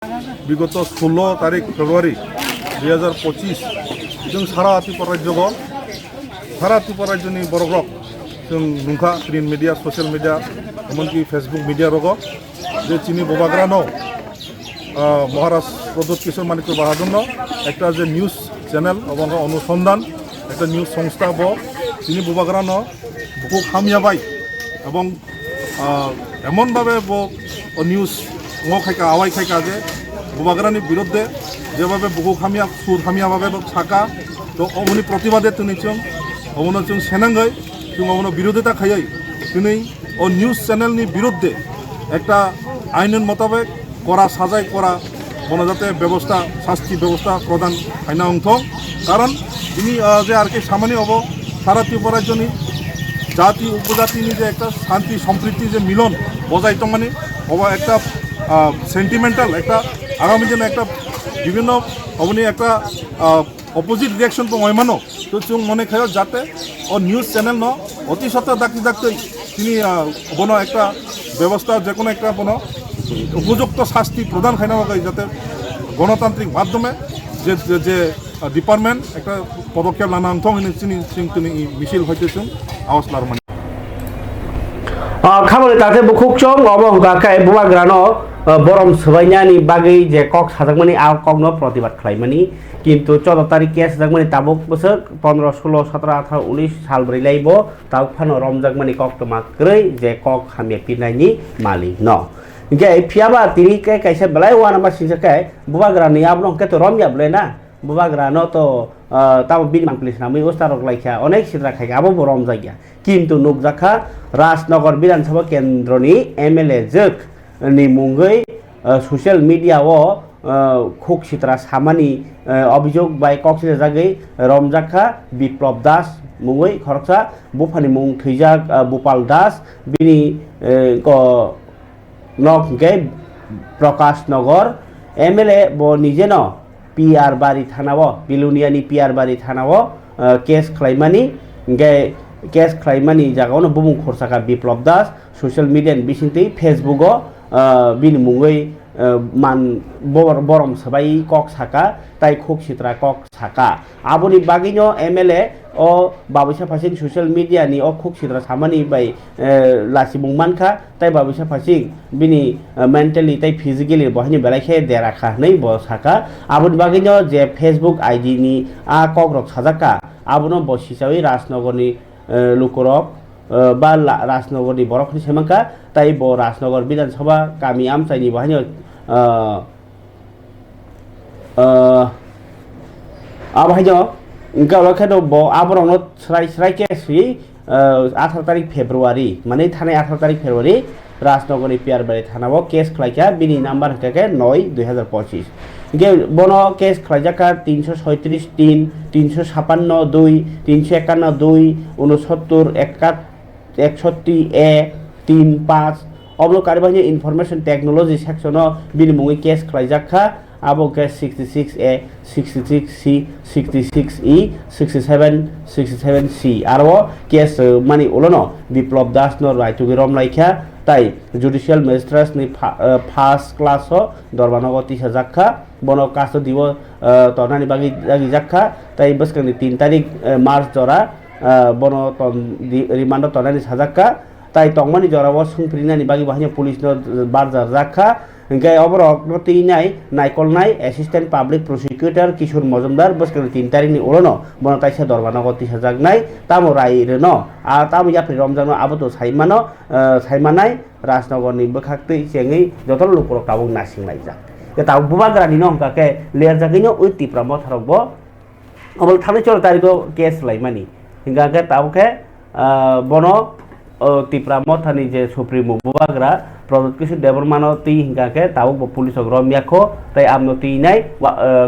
বিগত 16 তারিখ ফেব্রুয়ারি 2025 जों सारा त्रिपुरा राज्यनि बर'फोरखौ जों नुखा प्रिन्ट मिडिया ससियेल मिडिया एमनकि फेसबुक मिडिया रगो जे चिनी बुबाग्रानो महाराष्ट्र प्रदूत किशोर मानिक बाहादुरनो एक जे निউজ चैनल এবং অনুসন্ধান একটা নিউজ সংস্থা ব চিনি বুবাগ্রানো বহু খামিয়াবাই এবং এমনভাবে নিউজ খাইকা আওয়াই খাইকা যে বুবাগ্রানি বিরুদ্ধে যেভাবে বহু খামিয়া সুর খামিয়াভাবে থাকা তো অমনি প্রতিবাদে তিনি চং অমনো চং সেনাঙ্গাই চং অমনো বিরোধিতা খাইয়াই তিনি ও নিউজ চ্যানেলনি বিরুদ্ধে একটা আইনের মোতাবেক করা সাজাই করা মনে যাতে ব্যবস্থা শাস্তি ব্যবস্থা প্রদান আইনা অংশ কারণ তিনি যে আর কি সামান্য হব সারা ত্রিপুরা রাজ্যনি জাতি উপজাতিনি যে একটা শান্তি সম্প্রীতি যে মিলন বজায় তো মানে হবা একটা সেন্টিমেন্টাল একটা আগামী দিনে একটা বিভিন্ন অবনি একটা অপোজিট রিয়াকশন তো ময়মানো তো চুং মনে খায় যাতে ও নিউজ চ্যানেল ন অতি সত্ত্বেও ডাকতে ডাকতেই তিনি কোনো একটা ব্যবস্থা যে কোনো একটা কোনো উপযুক্ত শাস্তি প্রদান খাই না যাতে গণতান্ত্রিক মাধ্যমে যে যে ডিপার্টমেন্ট একটা পদক্ষেপ লানা অংথং তিনি মিছিল হইতেছেন আওয়াজ লারমান খামারে তাতে বুকুক চং অবং গাকাই বুবাগ্রানো বরম সবাইনানি বাগै যে কক সাজাকমানি আ ককনো প্রতিবাদ খাইমানি কিন্তু 14 তারিখ কেস জাকমানি তাবুক বছর 15 16 17 18 19 সাল বरै লাইব তাও ফানো রমজাকমানি কক তো মাকरै যে কক হামে পিনাইনি মালিক ন গে फियाबा तिनी के कैसे बलाय वाना बा सिजके बुबाग्रानि आबनो के तो रम्या बले ना बुबाग्रानो तो ताब बिनमान पुलिस नामै उस्तारक लाइखा अनेक सिद्रा खाइखा आबो रम जायगा किन्तु नुकजाखा राजनगर विधानसभा केन्द्रनि एमएलए जोक नि मुंगै सोशल मिडिया ओ खुक सित्रा सामानि अभियोग बाय कक्सिजा जागै रमजाखा बिप्लब दास मुंगै खरकसा बुफानि मुं थैजाक बुपाल दास बिनि नगे प्रकाश नगर एमएलए बो निजे न पिआर बारी थानाव बिलुनियानि पिआर बारी थानाव केस खालायमानि गे केस खालायमानि जागावनो बुमुं खरसाका बिप्लब दास सोशल मिडिया बिसिंति फेसबुक बिनि मुङै मान बरम सबाई कक साका ताई खुक सित्रा कक साका आबोनि बागैनो एमएलए ओ बाबैसा फासिं सोशल मिडिया नि ओ खुक सित्रा सामानि बाय लासिमुं मानखा ताई बाबैसा फासिं बिनि मेन्टली ताई फिजिकली बहानि बेलायखे देराखा नै ब साका आबोनि बागैनो जे फेसबुक आईडी नि आ कक रक साजाका आबोनो बसिसावै राजनगरनि लुकरक बा राजनगरनि बरखनि सेमांका ताई ब राजनगर विधानसभा गामि आमचाइनि बहानि आबाहायनो गावलाखेनो ब आबरनो स्राय केसि 18 तारिख फेब्रुवारि माने थानाय 18 तारिख फेब्रुवारि राजनगरनि पियारबारि थानाव केस खालायखा बिनि नाम्बार हकाके 9 2025 गे बनो केस खालायजाका 337 3 356 2 351 2 69 61 ए 3 5 अब्लो कार्यबाही इनफरमेशन टेक्नोलॉजी सेक्शन बिनि मुङै केस खालायजाखा आबो केस 66 ए 66 सी 66 ई 67 67 सी आरो केस मानि उलनो बिप्लब दास न रायतुगि रम लाइखा ताई जुडिशियल मजिस्ट्रेट नि फार्स्ट क्लास दरबानगति सजाखा बनो कास दिव तनानि बागि जाखा ताई बसकनि 3 तारिख मार्च जरा बनो रिमान्ड तनानि सजाखा ताई तंगमानि जराव सुंफ्रिनानि बागि बाहाय पुलिस न बारजार जाखा गे अबरक नतिनाय नायकलनाय असिस्टेंट पब्लिक प्रोसिक्यूटर किशोर मजुमदार बसकनि 3 तारिखनि उलनो बनो ताइसा दरबानगति सजागनाय तामो रायरनो आ तामो याफ्रि रमजानो आबोतो साइमानाय राजनगरनि बखाक्तै सेङै जतल लुकरक ताबुं नासिंनाय जा के ताव बुबाग्रानि न हमकाके लेर जागैनो उतिप्रा मथरकबो अबल थाने 14 तारिखो केस लाइमानि हिंगाके तावके बनो तिप्रा मथानि जे सुप्रीमो बुबाग्रा प्रदूत किशोर देबरमानो ती हिंगाके ताव पुलिस रम्याखो ताई आमनो तीनाय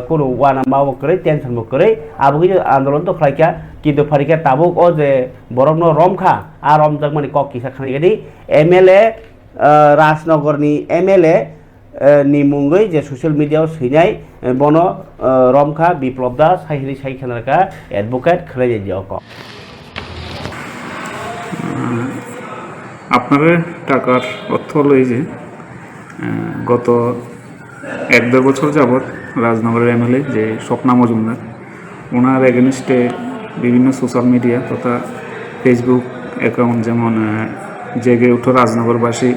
कोनो वाना मावो करे टेंशन मो करे आबुगि आंदोलन तो खायका किन्तु फारिका ताबुक ओ जे बरमनो रमखा आ रमजाक माने कक किसा खानिगेदि एमएलए राजनगरनि एमएलए नि मुङै जे सोशल मिडिया सैनाय बनो रमखा बिप्लब दास साहिरि साइखानारका एडवोकेट खलाय दियक আপনাদের টাকার অর্থ লই যে গত 1-1.5 বছর যাবৎ রাজনগরের এমএলএ যে স্বপ্না মজুমদার, ওনার এগেনস্টে বিভিন্ন সোশ্যাল মিডিয়া তথা ফেসবুক অ্যাকাউন্ট যেমন জেগে উঠো রাজনগরবাসী,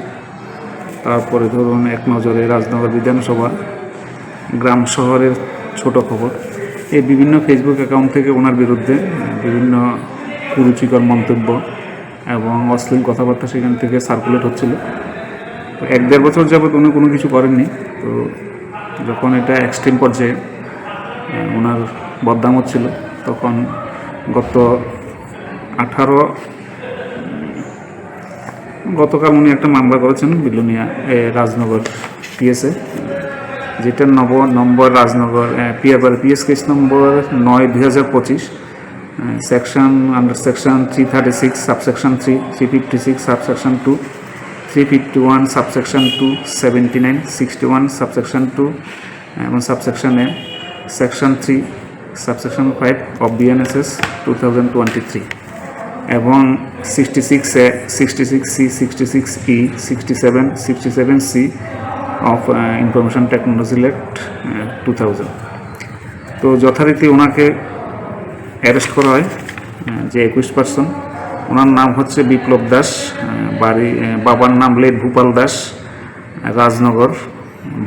তারপরে ধরুন এক নজরে রাজনগর বিধানসভা, গ্রাম শহরের ছোট খবর, এই বিভিন্ন ফেসবুক অ্যাকাউন্ট থেকে ওনার বিরুদ্ধে বিভিন্ন কুরুচিকর মন্তব্য এবং অশ্লীল কথাবার্তা সেখান থেকে সার্কুলেট হচ্ছিল। তো 1-1.5 বছর যাবৎ উনি কোনো কিছু করেননি। তো যখন এটা এক্সট্রিম পর্যায়ে ওনার বদনাম হচ্ছিল, তখন গতকাল উনি একটা মামলা করেছেন বিলোনিয়া রাজনগর পিএসে, যেটা নম্বর রাজনগর পিএস কেস নম্বর 9/2025, under section 336 subsection 3, 356 subsection 2, 351 subsection 2, 79, 61 subsection 2 এবং subsection A, section 3 subsection 5 of BNSS 2023 এবং 66A, 66C, 66E, 67, 67C of information technology act 2000। তো যথারীতি ওনাকে অ্যারেস্ট করা হয় যে 21 পার্সন। ওনার নাম হচ্ছে বিপ্লব দাস, বাড়ি বাবার নাম লেট ভূপাল দাস, রাজনগর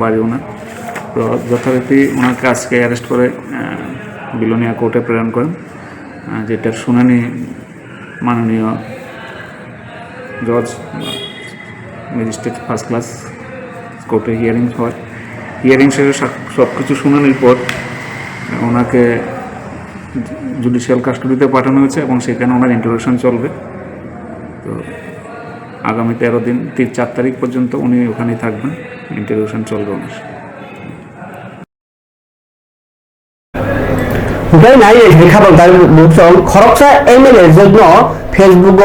বাড়ি ওনার। তো যথারীতি ওনাকে আজকে অ্যারেস্ট করে বিলোনিয়া কোর্টে প্রেরণ করেন, যেটার শুনানি মাননীয় জজ ম্যাজিস্ট্রেট ফার্স্ট ক্লাস কোর্টে হিয়ারিং হয়। হিয়ারিং শেষে সব কিছু শুনানির পর ওনাকে জুডিশিয়াল কাস্টডিতে পাঠানো হয়েছে এবং সেখানে ওনার ইন্টারোগেশন চলবে। তো আগামী 13 দিন 4 তারিখ পর্যন্ত উনি ওখানেই থাকবেন, ইন্টারোগেশন চলবে ওনার। बै नाय खाबन दा बुसं खरकसा एमएलए जग्न फेसबुक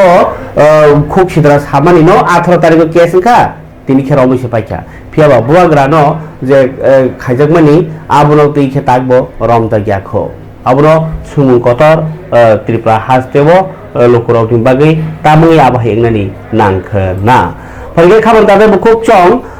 खूब सिद्रा सामानि न 18 तारिख केस खा तिनि खेर अबश्य पाइखा फियाबा बुबाग्रानो जे खाइजकमानि आबुनो तैखे ताकबो रमता ग्याखो आबुनो सुमुं कतर त्रिपुरा हास्तेबो लखरावथिं बागै तामै आबाहेंनानि नांखो ना फरगे खाबन दा खूब चं